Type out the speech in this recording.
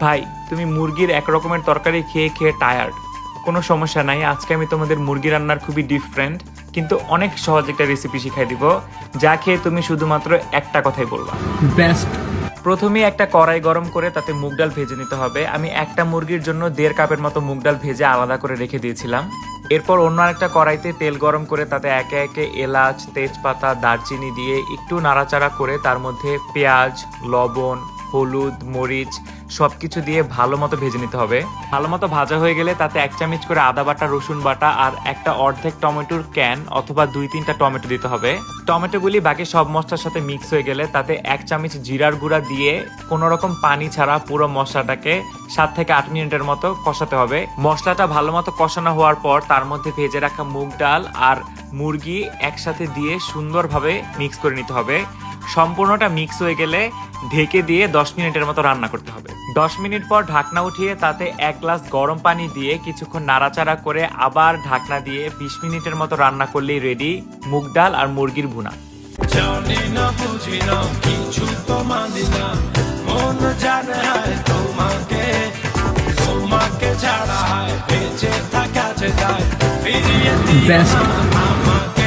ভাই, তুমি মুরগির এক রকমের তরকারি খেয়ে খেয়ে টায়ার্ড। কোনো সমস্যা নাই, আজকে আমি তোমাদের মুরগি রান্নার খুবই ডিফারেন্ট কিন্তু অনেক সহজ একটা রেসিপি শিখাই দিব, যা খেয়ে তুমি শুধুমাত্র একটা কথাই বলবা, বেস্ট। প্রথমে একটা কড়াই গরম করে তাতে মুগ ডাল ভেজে নিতে হবে। আমি একটা মুরগির জন্য 1.5 কাপের মতো মুগ ডাল ভেজে আলাদা করে রেখে দিয়েছিলাম। এরপর অন্য একটা কড়াইতে তেল গরম করে তাতে একে একে এলাচ, তেজপাতা, দারচিনি দিয়ে একটু নাড়াচাড়া করে তার মধ্যে পেঁয়াজ, লবণ, হলুদ, মরিচ সবকিছু দিয়ে ভালো মতো ভেজে নিতে হবে। ভালো মতো ভাজা হয়ে গেলে তাতে 1 চামচ করে আদা বাটা, রসুন বাটা আর একটা অর্ধেক টমেটোর ক্যান অথবা 2-3টা টমেটো দিতে হবে। টমেটোগুলি বাকি সব মশলার সাথে মিক্স হয়ে গেলে তাতে 1 চামচ জিরার গুঁড়া দিয়ে কোনো রকম পানি ছাড়া পুরো মশলাটাকে 7 থেকে 8 মিনিটের মতো কষাতে হবে। মশলাটা ভালো মতো কষানো হওয়ার পর তার মধ্যে ভেজে রাখা মুগ ডাল আর মুরগি একসাথে দিয়ে সুন্দরভাবে মিক্স করে নিতে হবে। সম্পূর্ণটা মিক্স হয়ে গেলে ঢেকে দিয়ে 10 মিনিটের মতো রান্না করতে হবে। 10 মিনিট পর ঢাকনা উঠিয়ে তাতে 1 গ্লাস গরম পানি দিয়ে কিছুক্ষণ নাড়াচাড়া করে আবার ঢাকনা দিয়ে 20 মিনিটের মতো রান্না করলেই রেডি মুগ ডাল আর মুরগির ভুনা। জানি না বুঝি না কিছু তো মানি না, মন জানে হায় তোমাকে, তোমাকে ছাড়া হায় বেঁচে থাকা যে যায়, ফিরিয়ে দিও Best. আমাকে।